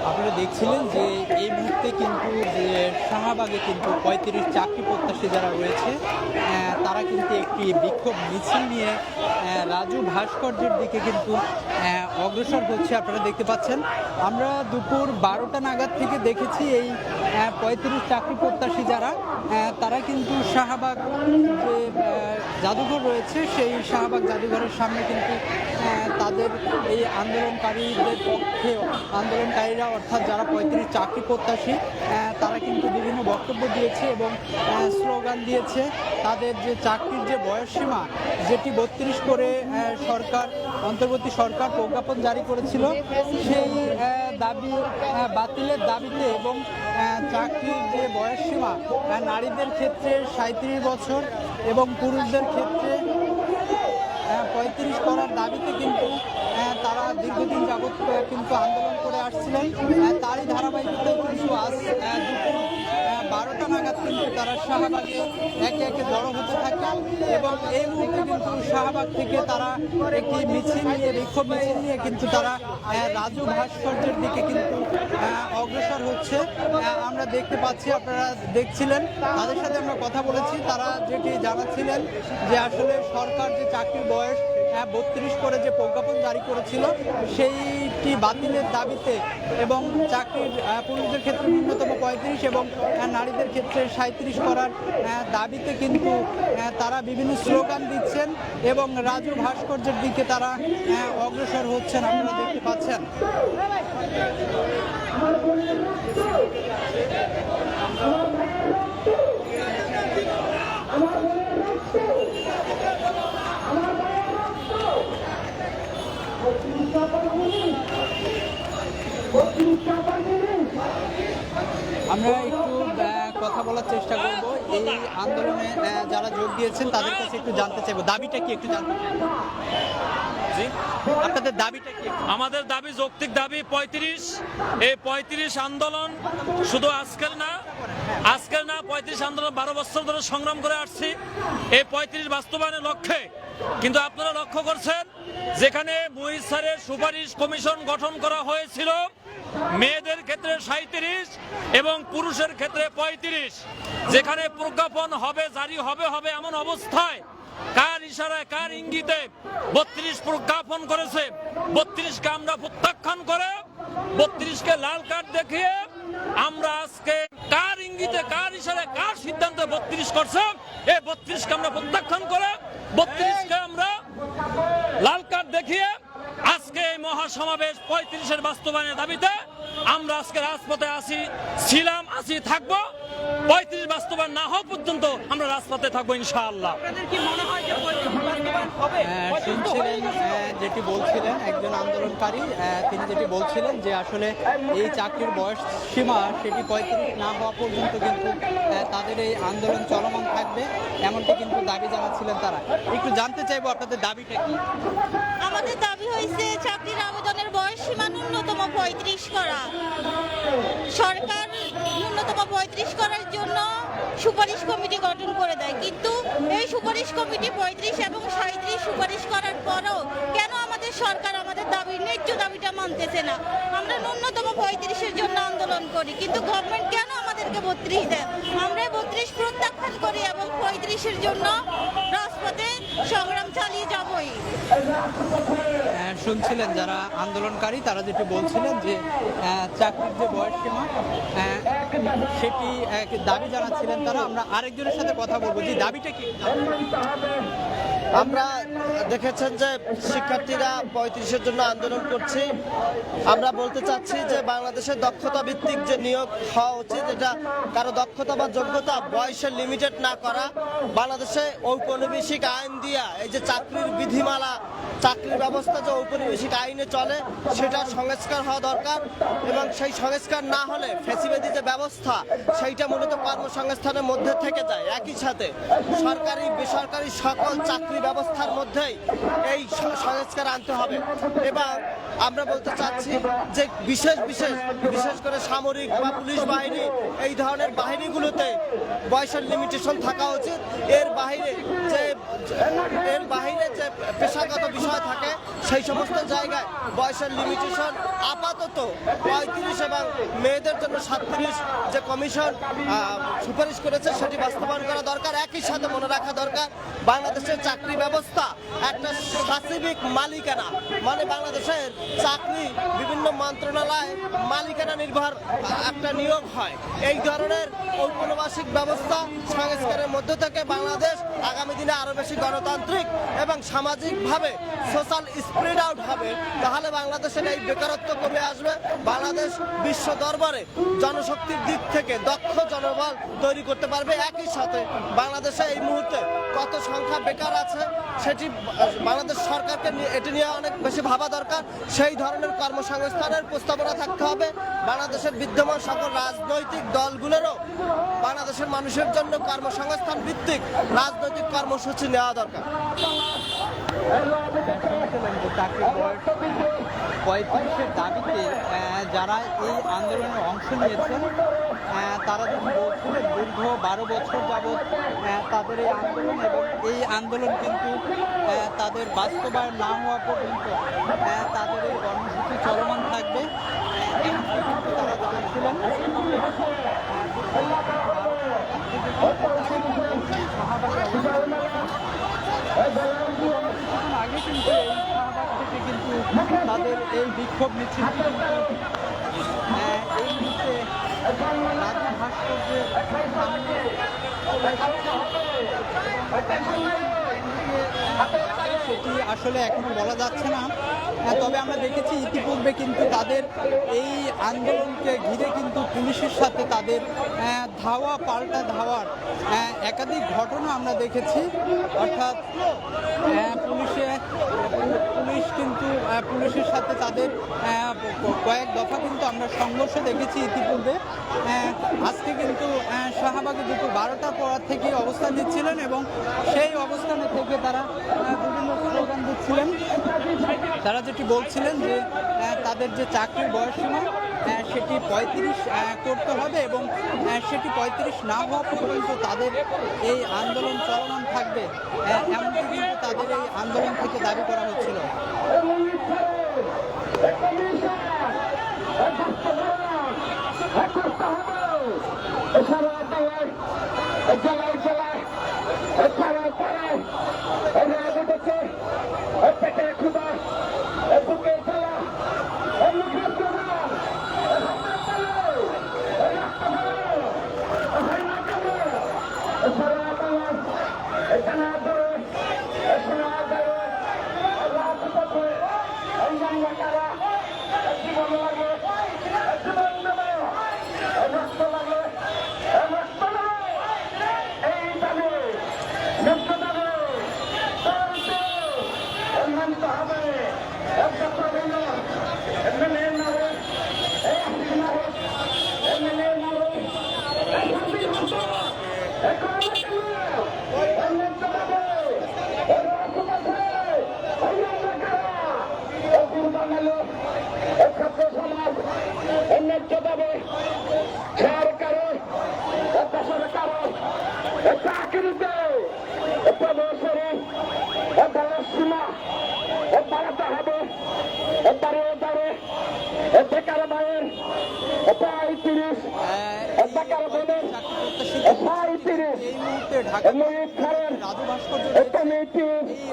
আপনারা দেখছিলেন যে এই মুহূর্তে কিন্তু যে শাহবাগে কিন্তু ৩৫ চাকরি প্রত্যাশী যারা রয়েছে তারা কিন্তু একটি বিক্ষোভ মিছিল নিয়ে রাজু ভাস্কর্যের দিকে কিন্তু অগ্রসর হচ্ছে। আপনারা দেখতে পাচ্ছেন আমরা দুপুর 12টা নাগাদ থেকে দেখেছি এই ৩৫ চাকরি প্রত্যাশী যারা তারা কিন্তু শাহবাগ যে জাদুঘর রয়েছে সেই শাহবাগ জাদুঘরের সামনে কিন্তু তাদের এই আন্দোলনকারীদের পক্ষে আন্দোলনকারীরা অর্থাৎ যারা ৩৫ চাকরি প্রত্যাশী তারা কিন্তু বিভিন্ন বক্তব্য দিয়েছে এবং স্লোগান দিয়েছে। তাদের যে চাকরির যে বয়সসীমা যেটি ৩২ করে সরকার অন্তর্বর্তী সরকার প্রজ্ঞাপন জারি করেছিল সেই দাবি বাতিলের দাবিতে এবং চাকরির যে বয়সসীমা নারীদের ক্ষেত্রে ৩৭ বছর এবং পুরুষদের ক্ষেত্রে ৩৫ করার দাবিতে কিন্তু তারা দীর্ঘদিন যাবৎ কিন্তু আন্দোলন করে আসছিলেন। তারই ধারাবাহিকতায় কিন্তু আজ দুপুর 12টা নাগাদ কিন্তু তারা শাহবাগে একে একে জড়ো হতে থাকে এবং এই মুহূর্তে কিন্তু শাহবাগ থেকে তারা একটি মিছিল নিয়ে বিক্ষোভ মিছিল নিয়ে কিন্তু তারা রাজু ভাস্কর্যের দিকে কিন্তু অগ্রসর হচ্ছে। আমরা দেখতে পাচ্ছি, আপনারা দেখছিলেন, তাদের সাথে আমরা কথা বলেছি। তারা যেটি জানাচ্ছিলেন যে আসলে সরকার যে চাকরির বয়স ৩২ করে যে প্রজ্ঞাপন জারি করেছিল সেইটি বাতিলের দাবিতে এবং চাকরির পুরুষদের ক্ষেত্রে ন্যূনতম ৩৫ এবং নারীদের ক্ষেত্রে ৩৭ করার দাবিতে কিন্তু তারা বিভিন্ন স্লোগান দিচ্ছেন এবং রাজু ভাস্কর্যের দিকে তারা অগ্রসর হচ্ছেন। আপনারা দেখতে পাচ্ছেন। আমরা একটু কথা বলার চেষ্টা করব এই আন্দোলনে যারা যোগ দিয়েছেন তাদের কাছে একটু জানতে চাইবো দাবিটা কি একটু জানতে চাইবো। আপনাদের দাবিটা কি? আমাদের দাবি যৌক্তিক দাবি ৩৫। এই ৩৫ আন্দোলন শুধু আজকের না ৩৫ আন্দোলন 12 বছর ধরে সংগ্রাম করে আসছি এই ৩৫ বাস্তবায়নের লক্ষ্যে। কিন্তু আপনারা লক্ষ্য করছেন যেখানে মুহিত স্যারের সুপারিশ কমিশন গঠন করা হয়েছিল মেয়েদের ক্ষেত্রে ৩৭ এবং পুরুষের ক্ষেত্রে ৩৫, যেখানে প্রজ্ঞাপন হবে জারি হবে এমন অবস্থায় কার ইশারায় কার ইঙ্গিতে ৩২ প্রজ্ঞাপন করেছে। ৩২কে আমরা প্রত্যাখ্যান করে ৩২কে লাল কার্ড দেখিয়ে আমরা আজকে কার ইঙ্গিতে কার ইশারায় কার সিদ্ধান্তে ৩২ করছে এই ৩২কে আমরা প্রত্যাখ্যান করে 32কে আমরা লাল কার্ড দেখিয়ে আজকে এই মহাসমাবেশ ৩৫-এর বাস্তবায়নের দাবিতে আমরা আজকে রাজপথে ছিলাম থাকবো। ৩৫ বাস্তবায়ন না হওয়া পর্যন্ত আমরা রাজপথে থাকবো ইনশাআল্লাহ। শুনছিলেন যেটি বলছিলেন একজন আন্দোলনকারী, তিনি যেটি বলছিলেন যে আসলে এই চাকরির বয়স সীমা সেটি ৩৫ না হওয়া পর্যন্ত কিন্তু তাদের এই আন্দোলন চলমান থাকবে, এমনটি কিন্তু দাবি জানাচ্ছিলেন তারা। একটু জানতে চাইবো আপনাদের দাবিটা কি? আমাদের দাবি হয়েছে চাকরির আবেদনের বয়স সীমা ন্যূনতম ৩৫ করা। সরকার ন্যূনতম ৩৫ করার জন্য সুপারিশ কমিটি গঠন করে দেয়, কিন্তু এই সুপারিশ কমিটি ৩৫ এবং ৩৭ সুপারিশ করার পরও কেন আমাদের সরকার আমাদের দাবি ন্যায্য দাবিটা মানতেছে না? আমরা ন্যূনতম ৩৫-এর জন্য আন্দোলন করি, কিন্তু গভর্নমেন্ট কেন আমাদেরকে ৩২ দেয়? আমরা ৩২ প্রত্যাখ্যান করি এবং ৩৫-এর জন্য রাজপথে সংগ্রাম চালিয়ে যাবই। শুনছিলেন যারা আন্দোলনকারী তারা যেটি বলছিলেন যে চাকরির যে বয়সসীমা সেটি দাবি জানাচ্ছিলেন তারা। আমরা আরেকজনের সাথে কথা বলবো, যে দাবিটা কি? আমরা দেখেছেন যে শিক্ষার্থীরা ৩৫-এর জন্য আন্দোলন করছি। আমরা বলতে চাচ্ছি যে বাংলাদেশের দক্ষতা ভিত্তিক যে নিয়োগ হওয়া উচিত, এটা কারো দক্ষতা বা যোগ্যতা বয়সের লিমিটেড না করা। বাংলাদেশে ঔপনিবেশিক আইন দিয়া এই যে চাকরির বিধিমালা, চাকরির ব্যবস্থা যে ঔপনিবেশিক আইনে চলে সেটা সংস্কার হওয়া দরকার, এবং সেই সংস্কার না হলে ফ্যাসিবাদী যে ব্যবস্থা সেইটা মূলত কর্মসংস্থানের মধ্যে থেকে যায়। একই সাথে সরকারি বেসরকারি সকল চাকরি ব্যবস্থার মধ্যেই এই সংস্কার আনতে হবে। এবং আমরা বলতে চাচ্ছি যে বিশেষ করে সামরিক বা পুলিশ বাহিনী, এই ধরনের বাহিনীগুলোতে বয়সের লিমিটেশন থাকা উচিত। এর বাইরে যে পেশাগত বিষয় থাকে সেই সমস্ত জায়গায় বয়সের লিমিটেশন আপাতত 35 এবং মেয়েদের জন্য 37 যে কমিশন সুপারিশ করেছে সেটি বাস্তবায়ন করা দরকার। একই সাথে মনে রাখা দরকার বাংলাদেশের চাকরি ব্যবস্থা একটা সাচিবিক মালিকানা, মানে বাংলাদেশের চাকরি বিভিন্ন মন্ত্রণালয় মালিকানা নির্ভর একটা নিয়োগ হয়। এই ধরনের ঔপনিবেশিক ব্যবস্থা সংস্কারের মধ্য থেকে বাংলাদেশ আগামী দিনে আরো বেশি গণতান্ত্রিক এবং সামাজিকভাবে সোশ্যাল স্প্রেড আউট হবে। তাহলে বাংলাদেশের এই বেকারত্ব কমে আসবে। বাংলাদেশ বিশ্ব দরবারে জনশক্তির দিক থেকে দক্ষ জনবল তৈরি করতে পারবে। একই সাথে বাংলাদেশে এই মুহূর্তে কত সংখ্যা বেকার আছে সেটি বাংলাদেশ সরকারকে এটি নিয়ে অনেক বেশি ভাবা দরকার। সেই ধরনের কর্মসংস্থানের প্রস্তাবনা থাকতে হবে। বাংলাদেশের বিদ্যমান সকল রাজনৈতিক দলগুলোরও বাংলাদেশের মানুষের জন্য কর্মসংস্থান ভিত্তিক রাজনৈতিক কর্মসূচি নেওয়া দরকার। চাকরির বয়স 35-এর দাবিতে যারা এই আন্দোলনে অংশ নিয়েছেন তারা যখন বলছিলেন দীর্ঘ 12 বছর যাবৎ তাদের এই আন্দোলন, এবং এই আন্দোলন কিন্তু তাদের বাস্তবায়ন না হওয়া পর্যন্ত তাদের এই কর্মসূচি চলমান থাকবে। এমনকি কিন্তু তারা জানাচ্ছিলেন আগে কিন্তু এই শাহবাগ থেকে কিন্তু তাদের এই বিক্ষোভ মিছিলটি কিন্তু এই মুহূর্তে রাজু ভাস্কর্যের সামনে সেটি আসলে এখনো বলা যাচ্ছে না। তবে আমরা দেখেছি ইতিপূর্বে কিন্তু তাদের এই আন্দোলনকে ঘিরে কিন্তু পুলিশের সাথে তাদের ধাওয়া পাল্টা ধাওয়ার একাধিক ঘটনা আমরা দেখেছি। অর্থাৎ পুলিশ কিন্তু পুলিশের সাথে তাদের কয়েক দফা কিন্তু আমরা সংঘর্ষ দেখেছি ইতিপূর্বে। আজকে কিন্তু শাহবাগে দুপুর 12টার পর থেকে অবস্থান নিচ্ছিলেন এবং সেই অবস্থানে থেকে তারা বিভিন্ন স্লোগান দিচ্ছিলেন। তারা যেটি বলছিলেন যে তাদের যে চাকরির বয়সসীমা সেটি 35 করতে হবে এবং সেটি 35 না হওয়া পর্যন্ত তাদের এই আন্দোলন চলমান থাকবে, এমনকি কিন্তু তাদের এই আন্দোলন থেকে দাবি করা হচ্ছিল। এই মুহূর্তে ঢাকা রাজু ভাস্কর্য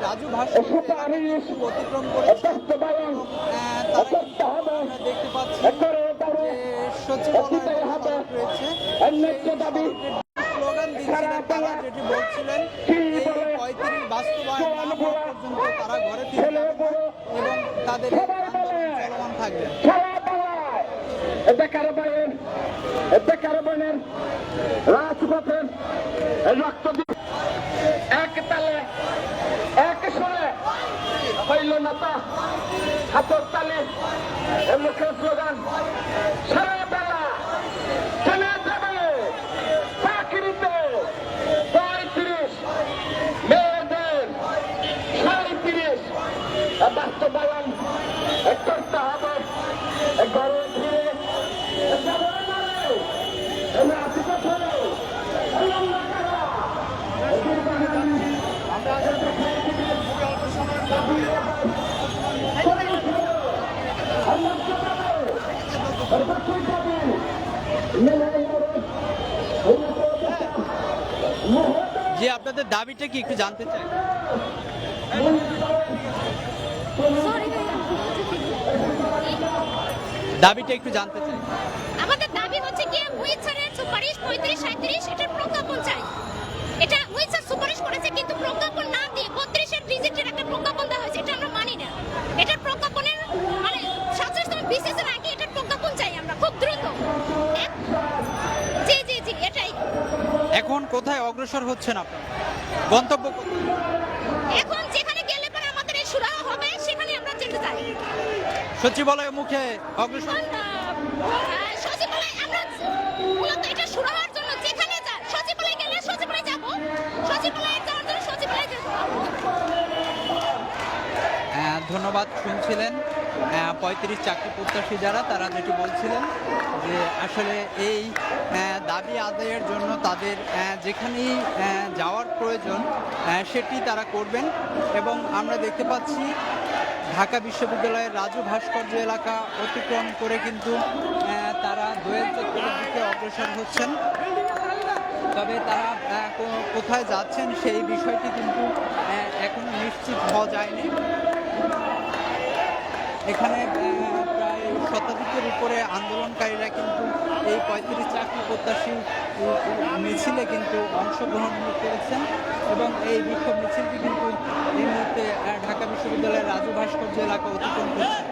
রাজু ভাস্কর্য অতিক্রম করেছে। দেখতে পাচ্ছি সচিবালয় রয়েছে, স্লোগান দিচ্ছিলেন তারা, যেটি বলছিলেন এই 35 বাস্তবায়ন না হওয়া পর্যন্ত তারা ঘরে ফিরে যাবেন এবং তাদের আন্দোলন চলমান থাকবে। রাজপথের রক্ত এক তালে এক সরে হইল না তা হাতের তালে মুখের স্লোগান সারা বেলা চলে যাবে চাকরিতে 35 মেয়েদের 37 যে আপনাদের দাবিটা কি একটু জানতে চাই। দাবিটা একটু জানতে চাই। আমাদের দাবি হচ্ছে কি হুইলচেয়ারের সুপারিশ 35-37 এটার প্রজ্ঞাপন চাই। এটা হুইলচেয়ার সুপারিশ করেছে কিন্তু প্রজ্ঞাপন না দিয়ে 32-এর ডিজিটের একটা প্রজ্ঞাপন দেওয়া হয়েছে, এটা আমরা মানি না। এটার প্রজ্ঞাপনের মানে 47তম বিসিএস এর আগে এটার প্রজ্ঞাপন চাই আমরা খুব দ্রুত। জি জি জি এটাই। এখন কোথায় অগ্রসর হচ্ছেন আপনারা? গন্তব্য কোথায়? এখন যেখানে গেলে পরে আমাদের এই সুরাহা হবে সেখানে আমরা যেতে চাই। সচিবালয়ের মুখে অগ্রসর। সচিবালয় আমরা মূলত এটা সুরাহার জন্য যেখানে যায় সচিবালয় গেলে সচিবালয় যাব, সচিবালয়ে যাওয়ার জন্য সচিবালয় যাব। ধন্যবাদ। শুনছিলেন 35 চাকরি প্রত্যাশী যারা, তারা যেটি বলছিলেন যে আসলে এই দাবি আদায়ের জন্য তাদের যেখানেই যাওয়ার প্রয়োজন সেটি তারা করবেন। এবং আমরা দেখতে পাচ্ছি ঢাকা বিশ্ববিদ্যালয়ের রাজু ভাস্কর্য এলাকা অতিক্রম করে কিন্তু তারা দোয়েল চত্বরের দিকে অগ্রসর হচ্ছেন। তবে তারা কোথায় যাচ্ছেন সেই বিষয়টি কিন্তু এখনো নিশ্চিত হওয়া যায়নি। এখানে প্রায় শতাধিকের উপরে আন্দোলনকারীরা কিন্তু এই 35 চাকরি প্রত্যাশী মিছিলে কিন্তু অংশগ্রহণ করেছেন এবং এই বিক্ষোভ মিছিলটি কিন্তু এই মুহূর্তে ঢাকা বিশ্ববিদ্যালয়ের রাজু ভাস্কর্য এলাকা অতিক্রম করছে।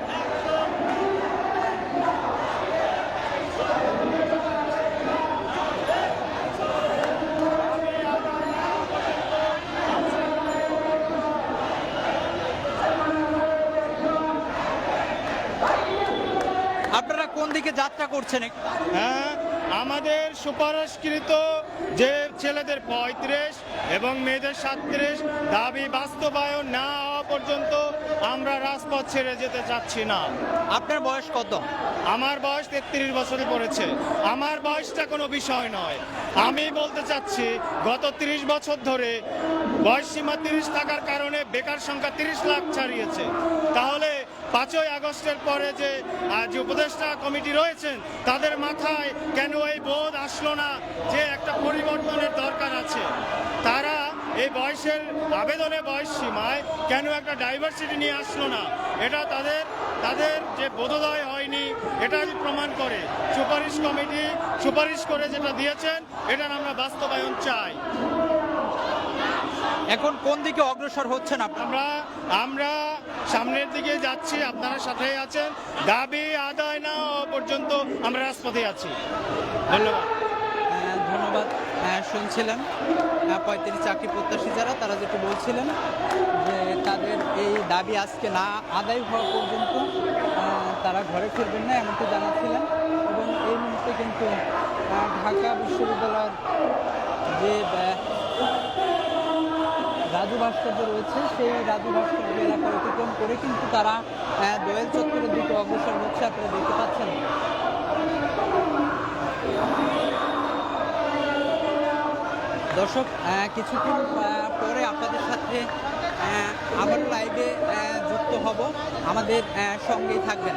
আপনারা কোন দিকে যাত্রা করছেন? হ্যাঁ, আমাদের সুপারিশকৃত যে ছেলেদের 35 এবং মেয়েদের 37 দাবি বাস্তবায়ন না হওয়া পর্যন্ত আমরা রাজপথ ছেড়ে যেতে চাচ্ছি না। আপনার বয়স কত? আমার বয়স 33 বছরে পড়েছে। আমার বয়সটা কোনো বিষয় নয়। আমি বলতে চাচ্ছি গত 30 বছর ধরে বয়সসীমা 30 থাকার কারণে বেকার সংখ্যা 30 লাখ ছাড়িয়েছে। তাহলে 5ই আগস্টের পরে যে উপদেষ্টা কমিটি রয়েছেন তাদের মাথায় কেন এই বোধ আসলো না যে একটা পরিবর্তনের দরকার আছে? তারা এই বয়সের আবেদনে বয়স সীমায় কেন একটা ডাইভার্সিটি নিয়ে আসলো না? এটা তাদের যে বোধোদয় হয়নি এটা প্রমাণ করে। সুপারিশ কমিটি সুপারিশ করে যেটা দিয়েছেন এটার আমরা বাস্তবায়ন চাই। এখন কোন দিকে অগ্রসর হচ্ছেন আপনারা? আমরা সামনের দিকে যাচ্ছি, আপনারা সাথেই আছেন। দাবি আদায় না হওয়া পর্যন্ত আমরা রাজপথে আছি। ধন্যবাদ। ধন্যবাদ। শুনছিলেন 35 চাকরি প্রত্যাশী যারা, তারা যেটি বলছিলেন যে তাদের এই দাবি আজকে না আদায় হওয়া পর্যন্ত তারা ঘরে ফিরবেন না, এমনটি জানাচ্ছিলেন। এবং এই মুহূর্তে কিন্তু ঢাকা বিশ্ববিদ্যালয়ের যে রাজু ভাস্কর্য রয়েছে সেই রাজু ভাস্কর্য এলাকা অতিক্রম করে কিন্তু তারা দোয়েল চত্বরের দিকে অগ্রসর হচ্ছে, আপনারা দেখতে পাচ্ছেন। দর্শক, কিছুক্ষণ পরে আপনাদের সাথে আবার লাইভে যুক্ত হব, আমাদের সঙ্গেই থাকবেন।